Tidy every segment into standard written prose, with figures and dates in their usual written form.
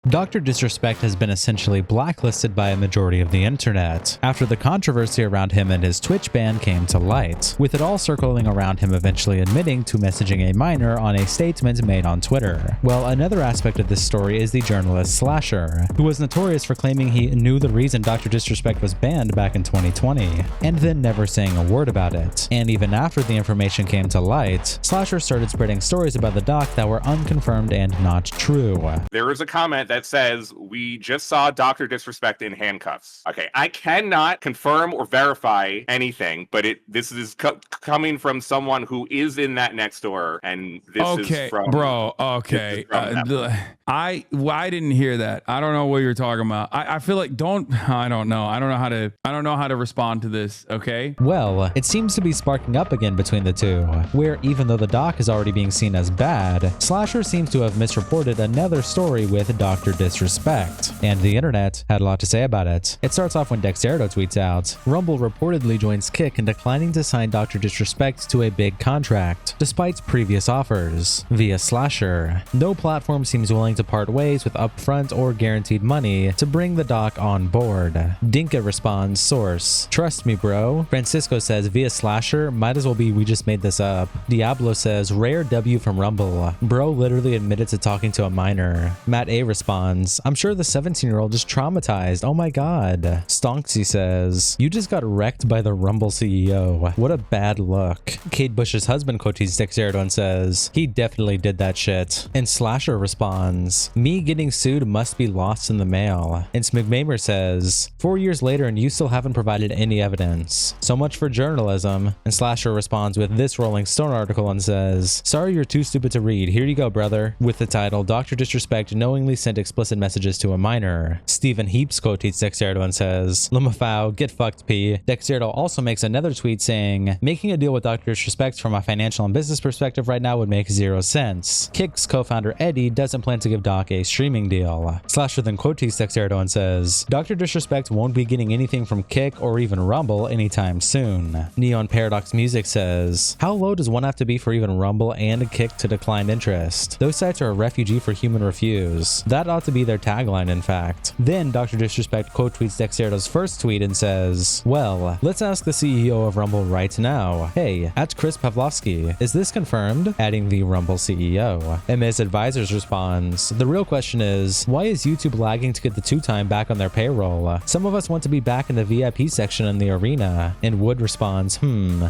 DrDisrespect has been essentially blacklisted by a majority of the internet after the controversy around him and his Twitch ban came to light, with it all circling around him eventually admitting to messaging a minor on a statement made on Twitter. Well, another aspect of this story is the journalist Slasher, who was notorious for claiming he knew the reason DrDisrespect was banned back in 2020, and then never saying a word about it. And even after the information came to light, Slasher started spreading stories about the doc that were unconfirmed and not true. There is a comment that says, we just saw DrDisrespect in handcuffs. Okay, I cannot confirm or verify anything, but this is coming from someone who is in that next door, and this is from... Bro, okay. I didn't hear that. I don't know what you're talking about. I feel like I don't know how to respond to this, okay? Well, it seems to be sparking up again between the two, where even though the doc is already being seen as bad, Slasher seems to have misreported another story with DrDisrespect, and the internet had a lot to say about it. It starts off when DexErdo tweets out, Rumble reportedly joins Kick in declining to sign DrDisrespect to a big contract, despite previous offers. Via Slasher, no platform seems willing to part ways with upfront or guaranteed money to bring the doc on board. Dinka responds, source, trust me bro. Francisco says via Slasher, might as well be we just made this up. Diablo says, rare W from Rumble. Bro literally admitted to talking to a minor. Matt A responds, I'm sure the 17-year-old is traumatized. Oh my god. Stonksy says, you just got wrecked by the Rumble CEO. What a bad look. Kate Bush's husband quotes DexErdo and says, he definitely did that shit. And Slasher responds, me getting sued must be lost in the mail. And Smigmamer says, 4 years later and you still haven't provided any evidence. So much for journalism. And Slasher responds with this Rolling Stone article and says, sorry you're too stupid to read. Here you go, brother. With the title, DrDisrespect knowingly sent explicit messages to a minor. Stephen Heaps quotes DexErdo and says, Lumafau, get fucked P. DexErdo also makes another tweet saying, making a deal with DrDisrespect from a financial and business perspective right now would make 0 sense. Kick's co-founder Eddie doesn't plan to give Doc a streaming deal. Slasher then quotes DexErdo and says, DrDisrespect won't be getting anything from Kick or even Rumble anytime soon. Neon Paradox Music says, how low does one have to be for even Rumble and Kick to decline interest? Those sites are a refugee for human refuse. That ought to be their tagline, in fact. Then DrDisrespect quote tweets DexErdo's first tweet and says, well, let's ask the CEO of Rumble right now. Hey, at Chris Pavlovski, is this confirmed? Adding the Rumble CEO. MS Advisors responds, the real question is, why is YouTube lagging to get the 2-time back on their payroll? Some of us want to be back in the VIP section in the arena. And Wood responds,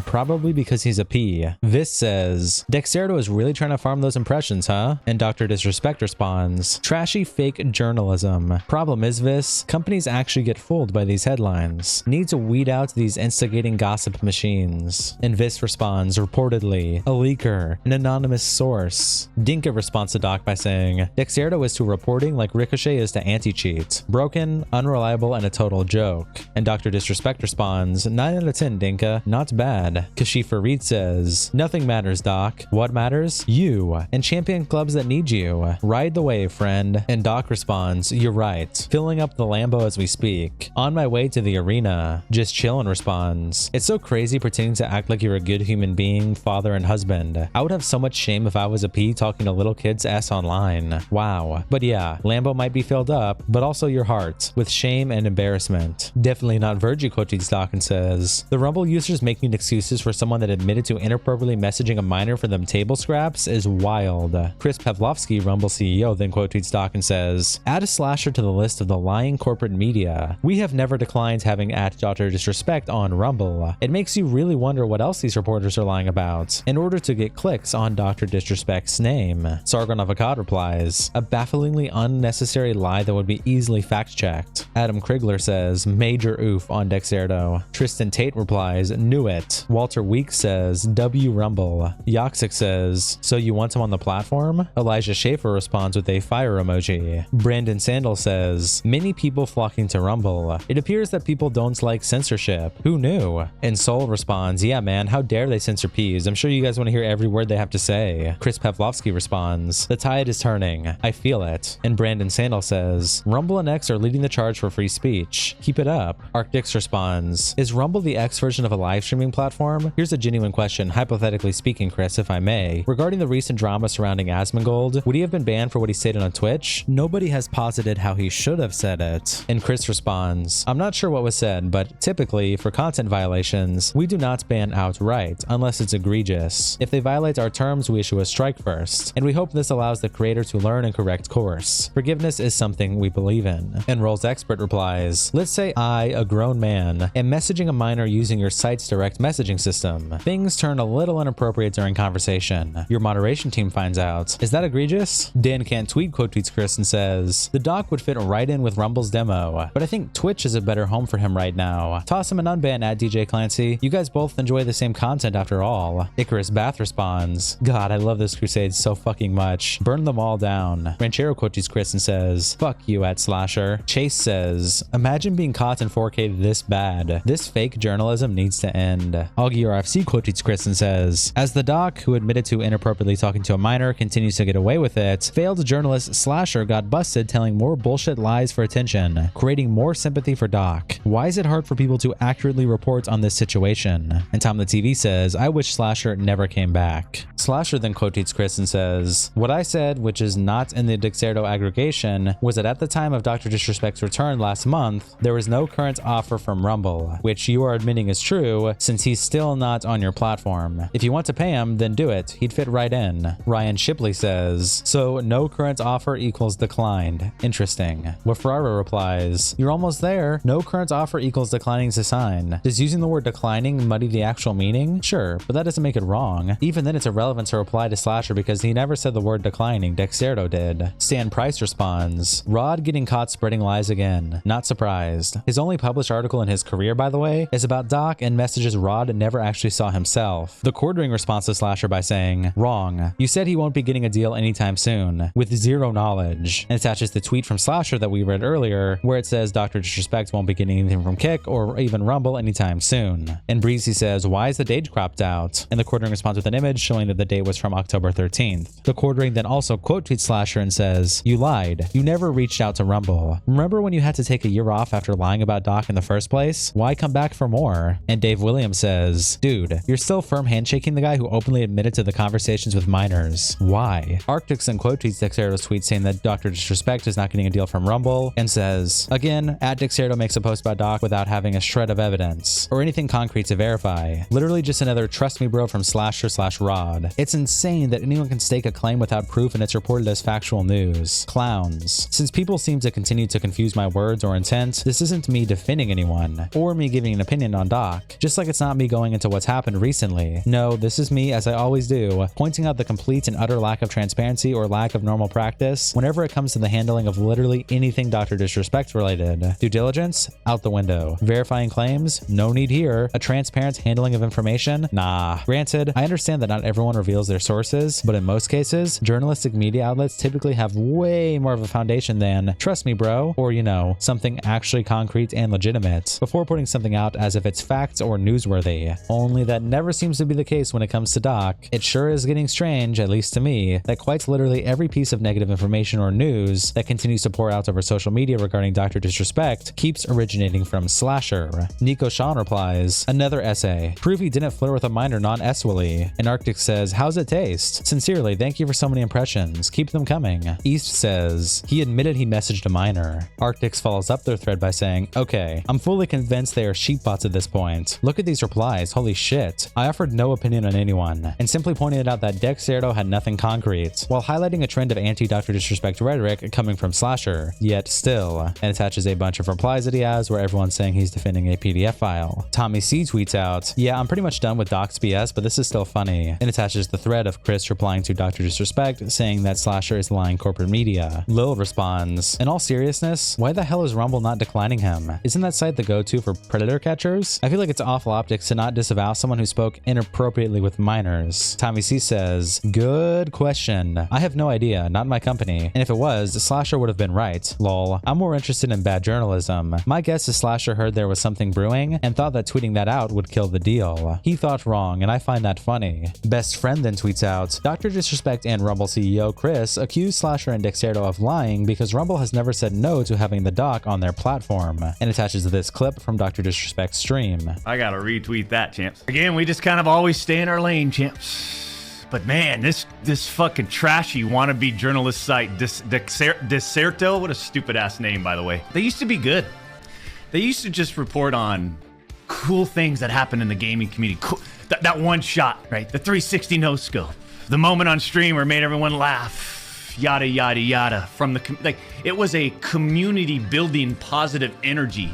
probably because he's a P. This says, DexErdo is really trying to farm those impressions, huh? And DrDisrespect responds, trashy fake journalism. Problem is this, companies actually get fooled by these headlines. Need to weed out these instigating gossip machines. And Vis responds, reportedly, a leaker, an anonymous source. Dinka responds to Doc by saying, DexErdo is to reporting like Ricochet is to anti-cheat. Broken, unreliable, and a total joke. And DrDisrespect responds, 9 out of 10 Dinka, not bad. Kashif Reed says, nothing matters Doc. What matters? You. And champion clubs that need you. Ride the wave, friend. And Doc responds, you're right. Filling up the Lambo as we speak. On my way to the arena. Just chillin' responds, it's so crazy pretending to act like you're a good human being, father, and husband. I would have so much shame if I was a P talking to little kids' ass online. Wow. But yeah, Lambo might be filled up, but also your heart, with shame and embarrassment. Definitely not Virgie quotes Doc and says, the Rumble users making excuses for someone that admitted to inappropriately messaging a minor for them table scraps is wild. Chris Pavlovski, Rumble CEO, then quotes Doc and says, add a Slasher to the list of the lying corporate media. We have never declined having at DrDisrespect on Rumble. It makes you really wonder what else these reporters are lying about in order to get clicks on DrDisrespect's name. Sargon Avocado replies, a bafflingly unnecessary lie that would be easily fact-checked. Adam Krigler says, major oof on DexErdo. Tristan Tate replies, knew it. Walter Weeks says, W Rumble. Yoxic says, so you want him on the platform? Elijah Schaefer responds with a fire emoji. Brandon Sandel says, many people flocking to Rumble. It appears that people don't like censorship. Who knew? And Soul responds, yeah man, how dare they censor P's? I'm sure you guys want to hear every word they have to say. Chris Pavlovski responds, the tide is turning. I feel it. And Brandon Sandel says, Rumble and X are leading the charge for free speech. Keep it up. Arcdix responds, is Rumble the X version of a live streaming platform? Here's a genuine question, hypothetically speaking, Chris, if I may. Regarding the recent drama surrounding Asmongold, would he have been banned for what he stated on Twitch? which nobody has posited how he should have said it. And Chris responds, I'm not sure what was said, but typically for content violations, we do not ban outright unless it's egregious. If they violate our terms, we issue a strike first, and we hope this allows the creator to learn and correct course. Forgiveness is something we believe in. And Roll's expert replies, let's say I, a grown man, am messaging a minor using your site's direct messaging system. Things turn a little inappropriate during conversation. Your moderation team finds out. Is that egregious? Dan Can't Tweet quote tweets Chris and says, the doc would fit right in with Rumble's demo, but I think Twitch is a better home for him right now. Toss him an unban at DJ Clancy. You guys both enjoy the same content after all. Icarus Bath responds, God, I love this crusade so fucking much. Burn them all down. Ranchero quote tweets Chris and says, fuck you at Slasher. Chase says, imagine being caught in 4K this bad. This fake journalism needs to end. Augie RFC quote tweets Chris and says, as the doc, who admitted to inappropriately talking to a minor, continues to get away with it, failed journalist Slasher got busted telling more bullshit lies for attention, creating more sympathy for Doc. Why is it hard for people to accurately report on this situation? And Tom the TV says, I wish Slasher never came back. Slasher then quote tweets Chris and says, what I said, which is not in the Dexerto aggregation, was that at the time of Dr. Disrespect's return last month, there was no current offer from Rumble, which you are admitting is true since he's still not on your platform. If you want to pay him, then do it. He'd fit right in. Ryan Shipley says, so no current offer equals declined. Interesting. Wafrara replies, you're almost there. No current offer equals declining to sign. Does using the word declining muddy the actual meaning? Sure, but that doesn't make it wrong. Even then it's irrelevant to reply to Slasher because he never said the word declining. Dexerto did. Stan Price responds, Rod getting caught spreading lies again. Not surprised. His only published article in his career, by the way, is about Doc and messages Rod never actually saw himself. The Quartering responds to Slasher by saying, wrong. You said he won't be getting a deal anytime soon, with zero knowledge, and attaches the tweet from Slasher that we read earlier, where it says Dr. Disrespect won't be getting anything from Kick or even Rumble anytime soon. And Breezy says, why is the date cropped out? And the Quartering responds with an image showing that the date was from October 13th. The Quartering then also quote tweets Slasher and says, you lied. You never reached out to Rumble. Remember when you had to take a year off after lying about Doc in the first place? Why come back for more? And Dave Williams says, dude, you're still firm handshaking the guy who openly admitted to the conversations with minors. Why? Arctics then quote tweets Dexerto's tweet saying that Dr. Disrespect is not getting a deal from Rumble and says, again, at Dexerto makes a post about Doc without having a shred of evidence or anything concrete to verify. Literally just another trust me bro from Slasher/Rod. It's insane that anyone can stake a claim without proof and it's reported as factual news. Clowns. Since people seem to continue to confuse my words or intent, this isn't me defending anyone or me giving an opinion on Doc. Just like it's not me going into what's happened recently. No, this is me, as I always do, pointing out the complete and utter lack of transparency or lack of normal practice whenever it comes to the handling of literally anything Dr. Disrespect related. Due diligence? Out the window. Verifying claims? No need here. A transparent handling of information? Nah. Granted, I understand that not everyone reveals their sources, but in most cases, journalistic media outlets typically have way more of a foundation than, trust me bro, or you know, something actually concrete and legitimate, before putting something out as if it's facts or newsworthy. Only that never seems to be the case when it comes to Doc. It sure is getting strange, at least to me, that quite literally every piece of negative information or news that continues to pour out over social media regarding Dr. Disrespect keeps originating from Slasher. Nico Sean replies, another essay. Prove he didn't flirt with a minor non-Eswally. And Arctic says, how's it taste? Sincerely, thank you for so many impressions. Keep them coming. East says, he admitted he messaged a minor. Arctic follows up their thread by saying, okay, I'm fully convinced they are sheepbots at this point. Look at these replies, holy shit. I offered no opinion on anyone, and simply pointed out that Dexerto had nothing concrete, while highlighting a trend of anti-Dr. Disrespect rhetoric coming from Slasher, yet still, and attaches a bunch of replies that he has where everyone's saying he's defending a PDF file. Tommy C tweets out, yeah, I'm pretty much done with Doc's BS, but this is still funny, and attaches the thread of Chris replying to Dr. Disrespect saying that Slasher is lying corporate media. Lil responds, in all seriousness, why the hell is Rumble not declining him? Isn't that site the go-to for predator catchers? I feel like it's awful optics to not disavow someone who spoke inappropriately with minors. Tommy C says, good question. I have no idea, not my company, and if it was, Slasher would have been right. Lol. I'm more interested in bad journalism. My guess is Slasher heard there was something brewing and thought that tweeting that out would kill the deal. He thought wrong, and I find that funny. Best friend then tweets out, Dr. Disrespect and Rumble CEO Chris accused Slasher and Dexerto of lying because Rumble has never said no to having the doc on their platform, and attaches this clip from Dr. Disrespect's stream. I gotta retweet that, champs. Again, we just kind of always stay in our lane, champs. But man, this fucking trashy wannabe journalist site, Deserto, what a stupid ass name, by the way. They used to be good. They used to just report on cool things that happen in the gaming community. Cool. That one shot, right? The 360 no scope. The moment on stream where it made everyone laugh. Yada, yada, yada. It was a community building positive energy.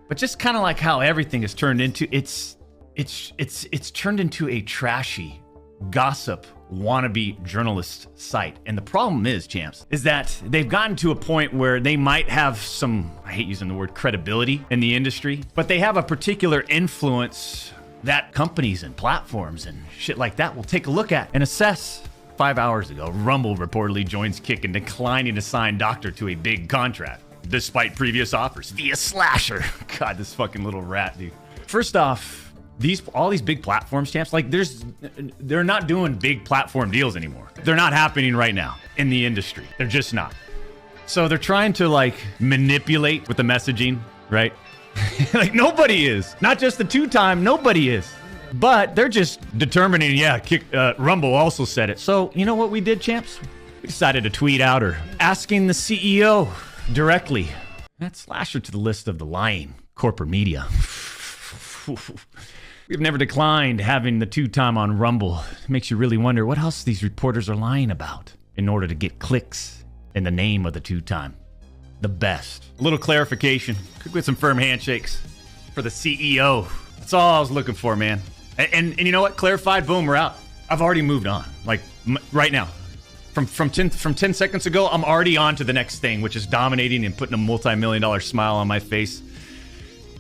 But just kind of like how everything has turned into, it's turned into a trashy gossip wannabe journalist site. And the problem is, champs, is that they've gotten to a point where they might have some, I hate using the word credibility in the industry, but they have a particular influence that companies and platforms and shit like that will take a look at and assess. 5 hours ago, Rumble reportedly joins Kick in declining to sign Doctor to a big contract, despite previous offers via Slasher. God, this fucking little rat, dude. First off, all these big platforms, champs, like they're not doing big platform deals anymore. They're not happening right now in the industry. They're just not. So they're trying to like manipulate with the messaging, right? Like nobody is. Not just the two-time, nobody is. But they're just determining, Rumble also said it. So you know what we did, champs? We decided to tweet out or asking the CEO directly. Add Slasher to the list of the lying corporate media. We've never declined having the two-time on Rumble. It makes you really wonder what else these reporters are lying about in order to get clicks in the name of the two-time. The best. A little clarification. Could get some firm handshakes for the CEO. That's all I was looking for, man. And you know what? Clarified, boom, we're out. I've already moved on. Like right now. From 10 seconds ago, I'm already on to the next thing, which is dominating and putting a multi-million-dollar smile on my face.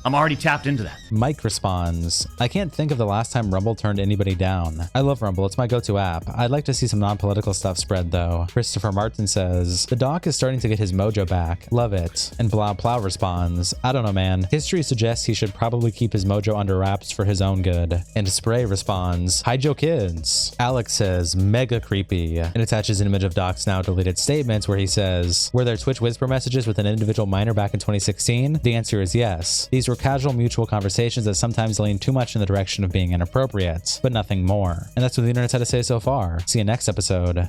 I'm already tapped into that. Mike responds, I can't think of the last time Rumble turned anybody down. I love Rumble. It's my go-to app. I'd like to see some non-political stuff spread, though. Christopher Martin says, the doc is starting to get his mojo back. Love it. And Blah Plow responds, I don't know, man. History suggests he should probably keep his mojo under wraps for his own good. And Spray responds, hide your kids. Alex says, mega creepy. And attaches an image of Doc's now deleted statements where he says, were there Twitch whisper messages with an individual minor back in 2016? The answer is yes. These were casual mutual conversations that sometimes lean too much in the direction of being inappropriate, but nothing more. And that's what the internet's had to say so far. See you next episode.